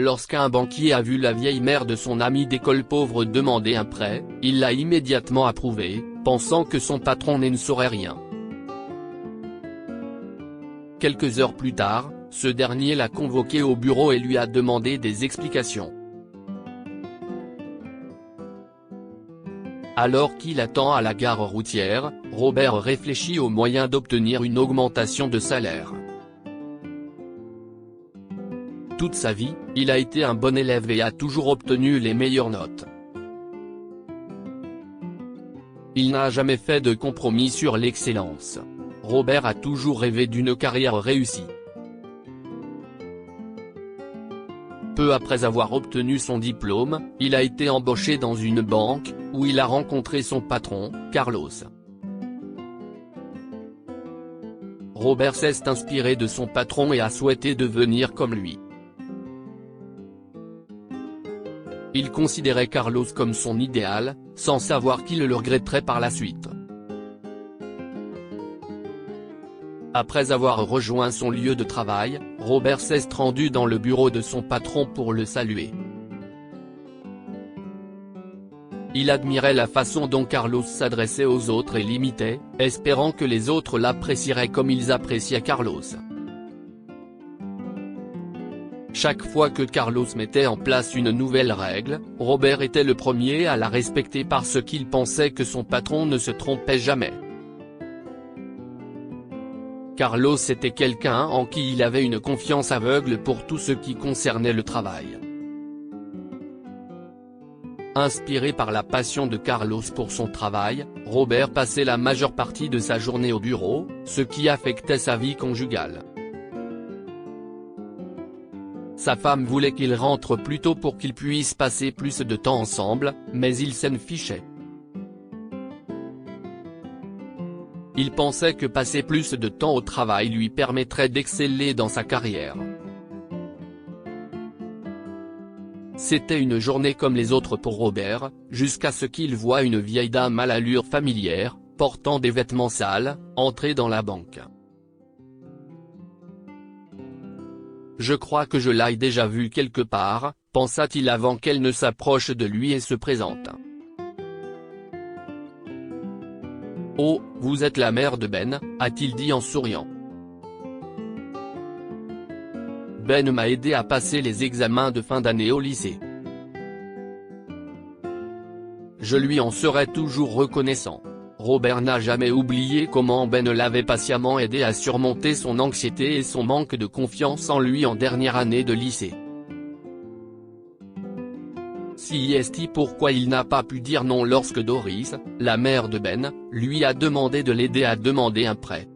Lorsqu'un banquier a vu la vieille mère de son ami d'école pauvre demander un prêt, il l'a immédiatement approuvé, pensant que son patron ne saurait rien. Quelques heures plus tard, ce dernier l'a convoqué au bureau et lui a demandé des explications. Alors qu'il attend à la gare routière, Robert réfléchit aux moyens d'obtenir une augmentation de salaire. Toute sa vie, il a été un bon élève et a toujours obtenu les meilleures notes. Il n'a jamais fait de compromis sur l'excellence. Robert a toujours rêvé d'une carrière réussie. Peu après avoir obtenu son diplôme, il a été embauché dans une banque, où il a rencontré son patron, Carlos. Robert s'est inspiré de son patron et a souhaité devenir comme lui. Il considérait Carlos comme son idéal, sans savoir qu'il le regretterait par la suite. Après avoir rejoint son lieu de travail, Robert s'est rendu dans le bureau de son patron pour le saluer. Il admirait la façon dont Carlos s'adressait aux autres et l'imitait, espérant que les autres l'apprécieraient comme ils appréciaient Carlos. Chaque fois que Carlos mettait en place une nouvelle règle, Robert était le premier à la respecter parce qu'il pensait que son patron ne se trompait jamais. Carlos était quelqu'un en qui il avait une confiance aveugle pour tout ce qui concernait le travail. Inspiré par la passion de Carlos pour son travail, Robert passait la majeure partie de sa journée au bureau, ce qui affectait sa vie conjugale. Sa femme voulait qu'il rentre plus tôt pour qu'ils puissent passer plus de temps ensemble, mais il s'en fichait. Il pensait que passer plus de temps au travail lui permettrait d'exceller dans sa carrière. C'était une journée comme les autres pour Robert, jusqu'à ce qu'il voie une vieille dame à l'allure familière, portant des vêtements sales, entrer dans la banque. « Je crois que je l'ai déjà vue quelque part », pensa-t-il avant qu'elle ne s'approche de lui et se présente. « Oh, vous êtes la mère de Ben », a-t-il dit en souriant. « Ben m'a aidé à passer les examens de fin d'année au lycée. Je lui en serai toujours reconnaissant. » Robert n'a jamais oublié comment Ben l'avait patiemment aidé à surmonter son anxiété et son manque de confiance en lui en dernière année de lycée. Si est pourquoi il n'a pas pu dire non lorsque Doris, la mère de Ben, lui a demandé de l'aider à demander un prêt.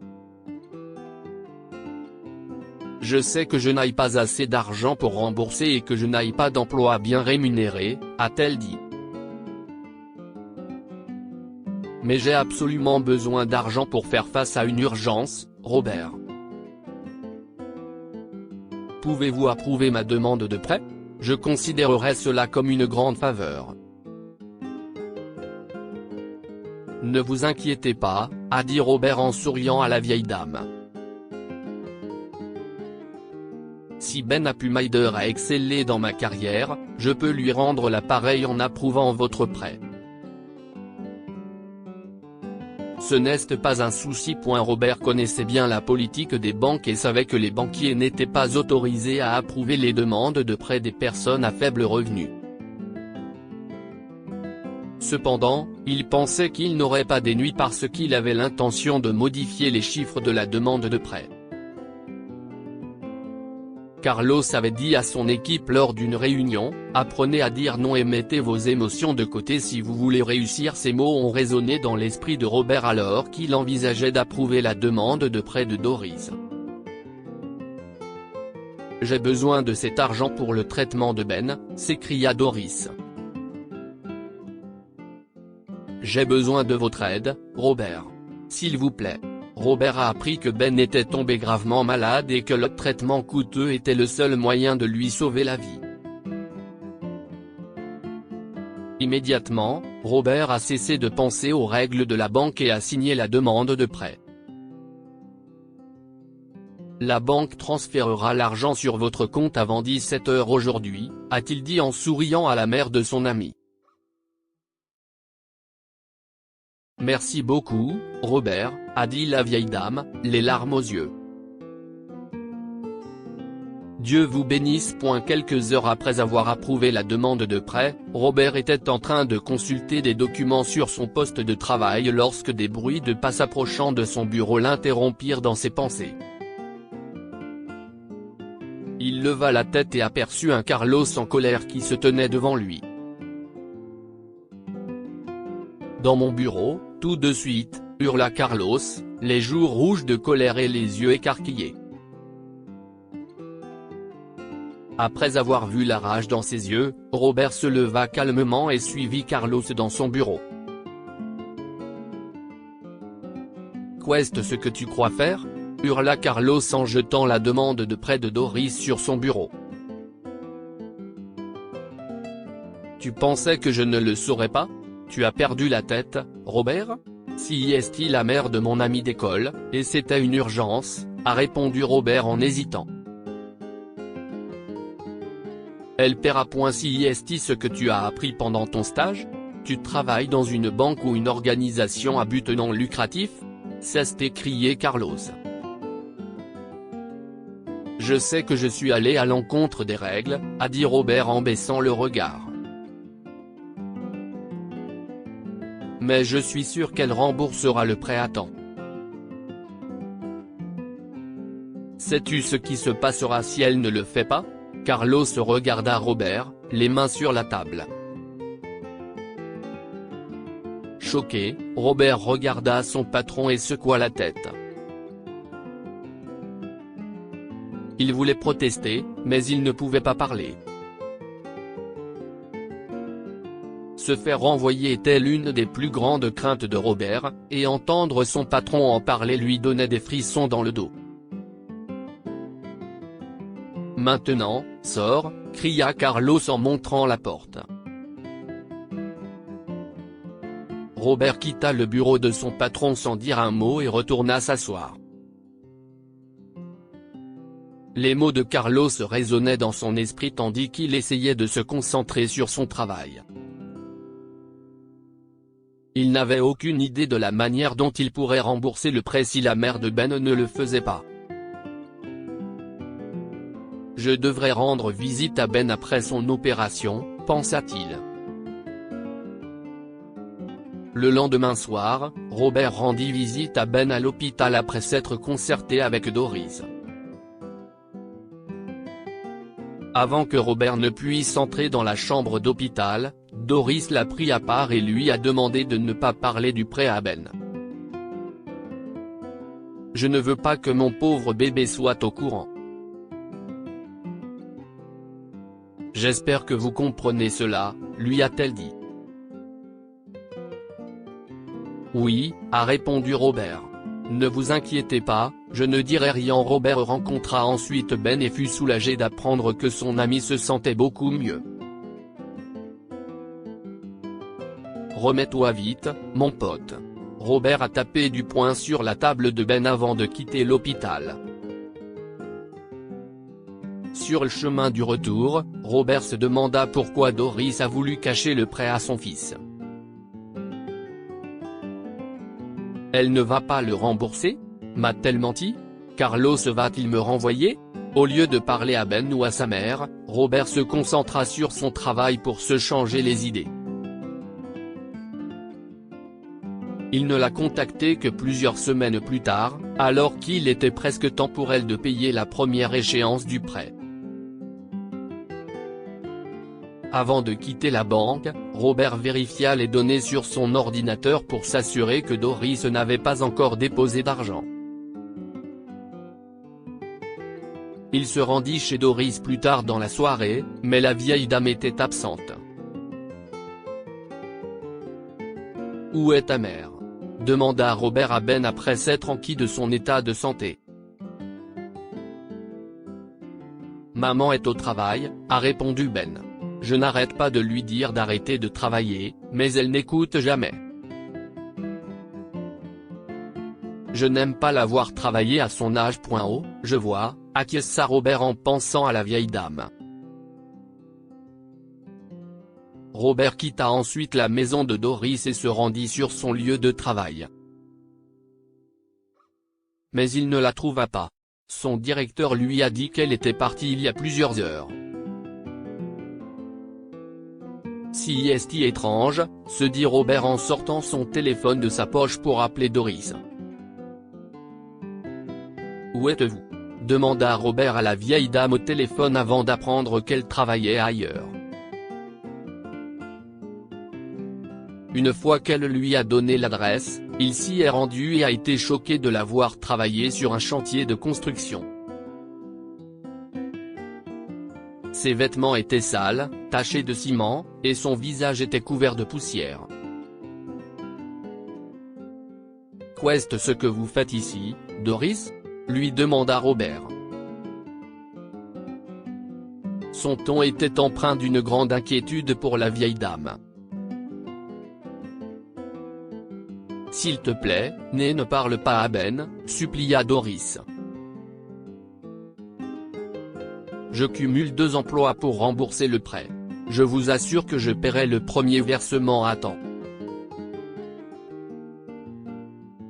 « Je sais que je n'ai pas assez d'argent pour rembourser et que je n'ai pas d'emploi bien rémunéré », a-t-elle dit. Mais j'ai absolument besoin d'argent pour faire face à une urgence, Robert. Pouvez-vous approuver ma demande de prêt? Je considérerais cela comme une grande faveur. Ne vous inquiétez pas, a dit Robert en souriant à la vieille dame. Si Ben a pu m'aider à exceller dans ma carrière, je peux lui rendre l'appareil en approuvant votre prêt. Ce n'est pas un souci. Robert connaissait bien la politique des banques et savait que les banquiers n'étaient pas autorisés à approuver les demandes de prêt des personnes à faible revenu. Cependant, il pensait qu'il n'aurait pas dénui parce qu'il avait l'intention de modifier les chiffres de la demande de prêt. Carlos avait dit à son équipe lors d'une réunion, « Apprenez à dire non et mettez vos émotions de côté si vous voulez réussir ». Ces mots ont résonné dans l'esprit de Robert alors qu'il envisageait d'approuver la demande de prêt de Doris. « J'ai besoin de cet argent pour le traitement de Ben », s'écria Doris. « J'ai besoin de votre aide, Robert. S'il vous plaît. » Robert a appris que Ben était tombé gravement malade et que le traitement coûteux était le seul moyen de lui sauver la vie. Immédiatement, Robert a cessé de penser aux règles de la banque et a signé la demande de prêt. La banque transférera l'argent sur votre compte avant 17 h aujourd'hui, a-t-il dit en souriant à la mère de son ami. Merci beaucoup, Robert, a dit la vieille dame, les larmes aux yeux. Dieu vous bénisse. Quelques heures après avoir approuvé la demande de prêt, Robert était en train de consulter des documents sur son poste de travail lorsque des bruits de pas s'approchant de son bureau l'interrompirent dans ses pensées. Il leva la tête et aperçut un Carlos en colère qui se tenait devant lui. « Dans mon bureau, tout de suite !» hurla Carlos, les joues rouges de colère et les yeux écarquillés. Après avoir vu la rage dans ses yeux, Robert se leva calmement et suivit Carlos dans son bureau. « Qu'est-ce que tu crois faire ?» hurla Carlos en jetant la demande de prêt de Doris sur son bureau. « Tu pensais que je ne le saurais pas ? Tu as perdu la tête, Robert ? Si est la mère de mon ami d'école, et c'était une urgence, a répondu Robert en hésitant. Elle paiera point si est ce que tu as appris pendant ton stage ? Tu travailles dans une banque ou une organisation à but non lucratif ? S'est écrié Carlos. Je sais que je suis allé à l'encontre des règles, a dit Robert en baissant le regard. Mais je suis sûr qu'elle remboursera le prêt à temps. Sais-tu ce qui se passera si elle ne le fait pas ? Carlos regarda Robert, les mains sur la table. Choqué, Robert regarda son patron et secoua la tête. Il voulait protester, mais il ne pouvait pas parler. Se faire renvoyer était l'une des plus grandes craintes de Robert, et entendre son patron en parler lui donnait des frissons dans le dos. « Maintenant, sors !» cria Carlos en montrant la porte. Robert quitta le bureau de son patron sans dire un mot et retourna s'asseoir. Les mots de Carlos résonnaient dans son esprit tandis qu'il essayait de se concentrer sur son travail. Il n'avait aucune idée de la manière dont il pourrait rembourser le prêt si la mère de Ben ne le faisait pas. « Je devrais rendre visite à Ben après son opération », pensa-t-il. Le lendemain soir, Robert rendit visite à Ben à l'hôpital après s'être concerté avec Doris. Avant que Robert ne puisse entrer dans la chambre d'hôpital, Doris l'a pris à part et lui a demandé de ne pas parler du prêt à Ben. « Je ne veux pas que mon pauvre bébé soit au courant. J'espère que vous comprenez cela, lui a-t-elle dit. « Oui, » a répondu Robert. « Ne vous inquiétez pas, je ne dirai rien. » Robert rencontra ensuite Ben et fut soulagé d'apprendre que son ami se sentait beaucoup mieux. « Remets-toi vite, mon pote. » Robert a tapé du poing sur la table de Ben avant de quitter l'hôpital. Sur le chemin du retour, Robert se demanda pourquoi Doris a voulu cacher le prêt à son fils. Elle ne va pas le rembourser ? M'a-t-elle menti ? Carlos va-t-il me renvoyer ? Au lieu de parler à Ben ou à sa mère, Robert se concentra sur son travail pour se changer les idées. Il ne l'a contactée que plusieurs semaines plus tard, alors qu'il était presque temps pour elle de payer la première échéance du prêt. Avant de quitter la banque, Robert vérifia les données sur son ordinateur pour s'assurer que Doris n'avait pas encore déposé d'argent. Il se rendit chez Doris plus tard dans la soirée, mais la vieille dame était absente. « Où est ta mère ?» demanda Robert à Ben après s'être enquis de son état de santé. « Maman est au travail », a répondu Ben. « Je n'arrête pas de lui dire d'arrêter de travailler, mais elle n'écoute jamais. » Je n'aime pas la voir travailler à son âge. Oh, je vois, acquiesça Robert en pensant à la vieille dame. Robert quitta ensuite la maison de Doris et se rendit sur son lieu de travail. Mais il ne la trouva pas. Son directeur lui a dit qu'elle était partie il y a plusieurs heures. Si est étrange, se dit Robert en sortant son téléphone de sa poche pour appeler Doris. Où êtes-vous ? Demanda Robert à la vieille dame au téléphone avant d'apprendre qu'elle travaillait ailleurs. Une fois qu'elle lui a donné l'adresse, il s'y est rendu et a été choqué de la voir travailler sur un chantier de construction. Ses vêtements étaient sales, tachés de ciment, et son visage était couvert de poussière. Qu'est-ce ce que vous faites ici, Doris ? Lui demanda Robert. Son ton était empreint d'une grande inquiétude pour la vieille dame. S'il te plaît, ne parle pas à Ben, supplia Doris. Je cumule 2 emplois pour rembourser le prêt. Je vous assure que je paierai le premier versement à temps.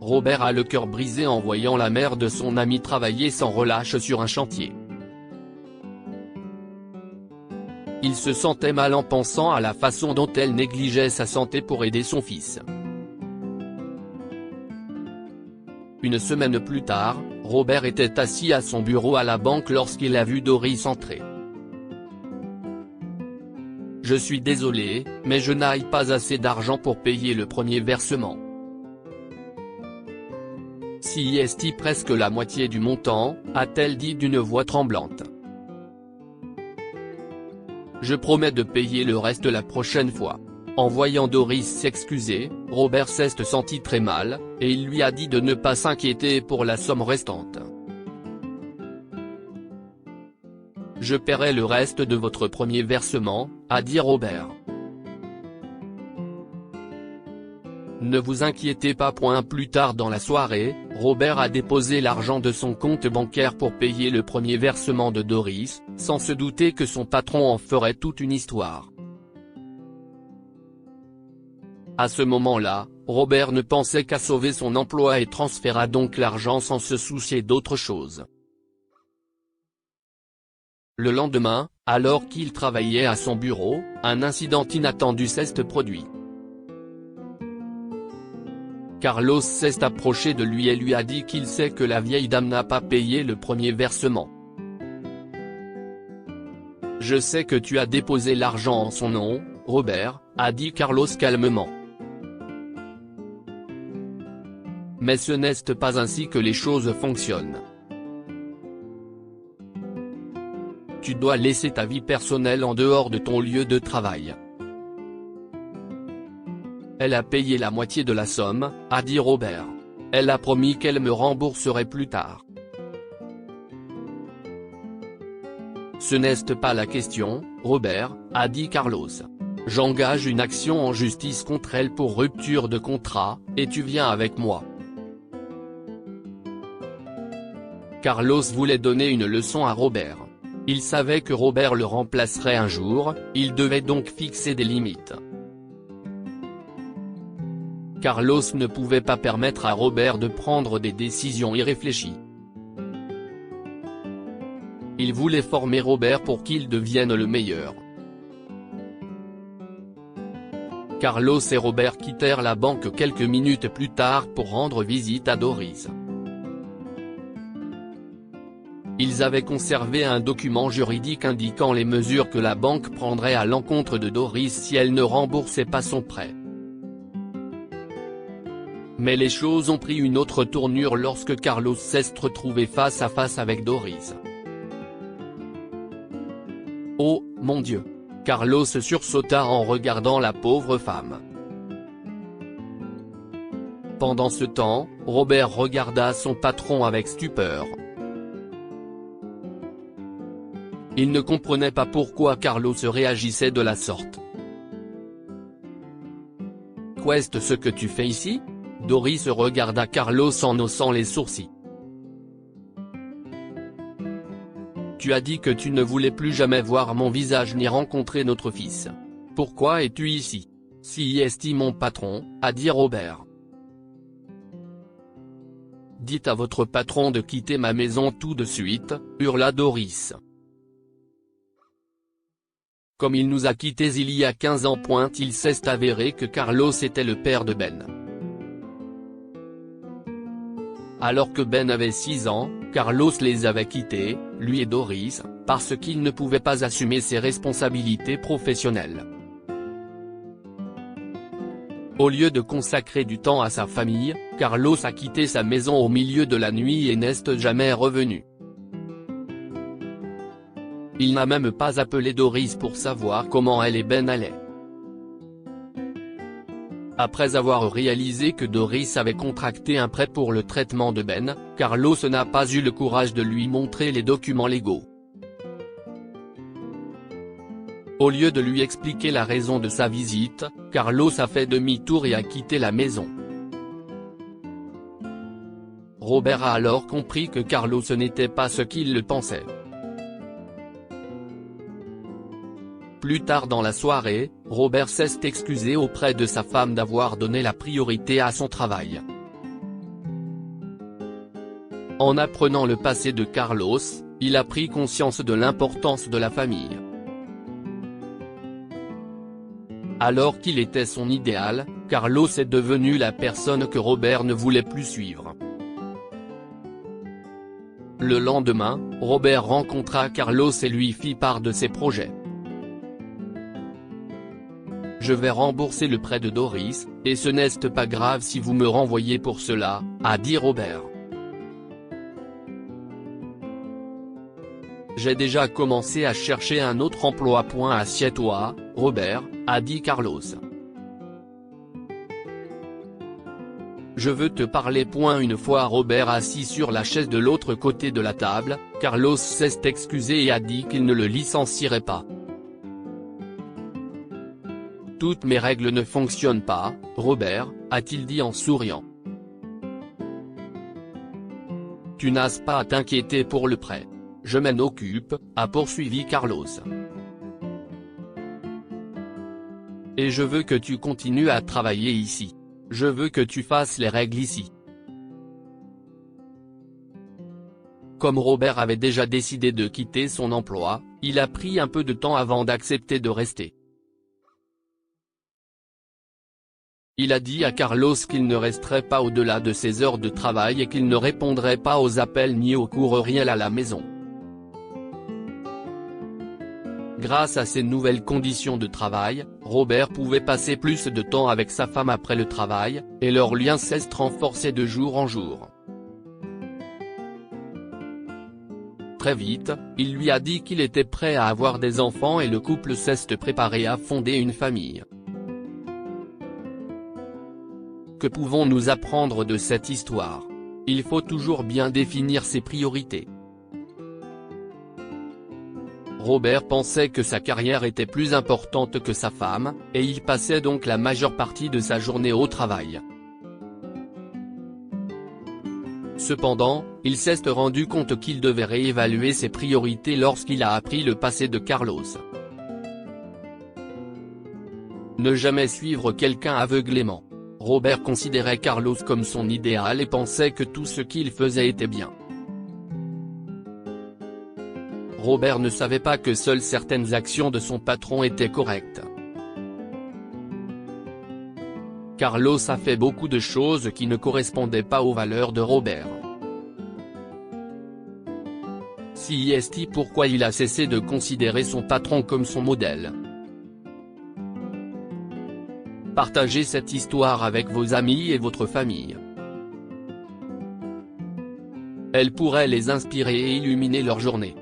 Robert a le cœur brisé en voyant la mère de son ami travailler sans relâche sur un chantier. Il se sentait mal en pensant à la façon dont elle négligeait sa santé pour aider son fils. Une semaine plus tard, Robert était assis à son bureau à la banque lorsqu'il a vu Doris entrer. « Je suis désolé, mais je n'ai pas assez d'argent pour payer le premier versement. Si est presque la moitié du montant, a-t-elle dit d'une voix tremblante. Je promets de payer le reste la prochaine fois. En voyant Doris s'excuser, Robert s'est senti très mal, et il lui a dit de ne pas s'inquiéter pour la somme restante. Je paierai le reste de votre premier versement, a dit Robert. Ne vous inquiétez pas. Plus tard dans la soirée, Robert a déposé l'argent de son compte bancaire pour payer le premier versement de Doris, sans se douter que son patron en ferait toute une histoire. À ce moment-là, Robert ne pensait qu'à sauver son emploi et transféra donc l'argent sans se soucier d'autre chose. Le lendemain, alors qu'il travaillait à son bureau, un incident inattendu s'est produit. Carlos s'est approché de lui et lui a dit qu'il sait que la vieille dame n'a pas payé le premier versement. « Je sais que tu as déposé l'argent en son nom, Robert, » a dit Carlos calmement. Mais ce n'est pas ainsi que les choses fonctionnent. Tu dois laisser ta vie personnelle en dehors de ton lieu de travail. Elle a payé la moitié de la somme, a dit Robert. Elle a promis qu'elle me rembourserait plus tard. Ce n'est pas la question, Robert, a dit Carlos. J'engage une action en justice contre elle pour rupture de contrat, et tu viens avec moi. Carlos voulait donner une leçon à Robert. Il savait que Robert le remplacerait un jour, il devait donc fixer des limites. Carlos ne pouvait pas permettre à Robert de prendre des décisions irréfléchies. Il voulait former Robert pour qu'il devienne le meilleur. Carlos et Robert quittèrent la banque quelques minutes plus tard pour rendre visite à Doris. Ils avaient conservé un document juridique indiquant les mesures que la banque prendrait à l'encontre de Doris si elle ne remboursait pas son prêt. Mais les choses ont pris une autre tournure lorsque Carlos s'est retrouvé face à face avec Doris. Oh, mon Dieu! Carlos sursauta en regardant la pauvre femme. Pendant ce temps, Robert regarda son patron avec stupeur. Il ne comprenait pas pourquoi Carlos réagissait de la sorte. « Qu'est-ce que tu fais ici ?» Doris regarda Carlos en haussant les sourcils. Tu as dit que tu ne voulais plus jamais voir mon visage ni rencontrer notre fils. Pourquoi es-tu ici? Si est mon patron, a dit Robert. Dites à votre patron de quitter ma maison tout de suite, hurla Doris. Comme il nous a quittés il y a 15 ans, il s'est avéré que Carlos était le père de Ben. Alors que Ben avait 6 ans, Carlos les avait quittés, lui et Doris, parce qu'il ne pouvait pas assumer ses responsabilités professionnelles. Au lieu de consacrer du temps à sa famille, Carlos a quitté sa maison au milieu de la nuit et n'est jamais revenu. Il n'a même pas appelé Doris pour savoir comment elle et Ben allaient. Après avoir réalisé que Doris avait contracté un prêt pour le traitement de Ben, Carlos n'a pas eu le courage de lui montrer les documents légaux. Au lieu de lui expliquer la raison de sa visite, Carlos a fait demi-tour et a quitté la maison. Robert a alors compris que Carlos n'était pas ce qu'il le pensait. Plus tard dans la soirée, Robert s'est excusé auprès de sa femme d'avoir donné la priorité à son travail. En apprenant le passé de Carlos, il a pris conscience de l'importance de la famille. Alors qu'il était son idéal, Carlos est devenu la personne que Robert ne voulait plus suivre. Le lendemain, Robert rencontra Carlos et lui fit part de ses projets. Je vais rembourser le prêt de Doris, et ce n'est pas grave si vous me renvoyez pour cela, a dit Robert. J'ai déjà commencé à chercher un autre emploi. Assieds-toi, Robert, a dit Carlos. Je veux te parler. Une fois Robert assis sur la chaise de l'autre côté de la table, Carlos s'est excusé et a dit qu'il ne le licencierait pas. Toutes mes règles ne fonctionnent pas, Robert, a-t-il dit en souriant. Tu n'as pas à t'inquiéter pour le prêt. Je m'en occupe, a poursuivi Carlos. Et je veux que tu continues à travailler ici. Je veux que tu fasses les règles ici. Comme Robert avait déjà décidé de quitter son emploi, il a pris un peu de temps avant d'accepter de rester. Il a dit à Carlos qu'il ne resterait pas au-delà de ses heures de travail et qu'il ne répondrait pas aux appels ni aux courriels à la maison. Grâce à ces nouvelles conditions de travail, Robert pouvait passer plus de temps avec sa femme après le travail, et leur lien s'est renforcé de jour en jour. Très vite, il lui a dit qu'il était prêt à avoir des enfants et le couple s'est préparé à fonder une famille. Que pouvons-nous apprendre de cette histoire? Il faut toujours bien définir ses priorités. Robert pensait que sa carrière était plus importante que sa femme, et il passait donc la majeure partie de sa journée au travail. Cependant, il s'est rendu compte qu'il devait réévaluer ses priorités lorsqu'il a appris le passé de Carlos. Ne jamais suivre quelqu'un aveuglément. Robert considérait Carlos comme son idéal et pensait que tout ce qu'il faisait était bien. Robert ne savait pas que seules certaines actions de son patron étaient correctes. Carlos a fait beaucoup de choses qui ne correspondaient pas aux valeurs de Robert. Si est pourquoi il a cessé de considérer son patron comme son modèle. Partagez cette histoire avec vos amis et votre famille. Elle pourrait les inspirer et illuminer leur journée.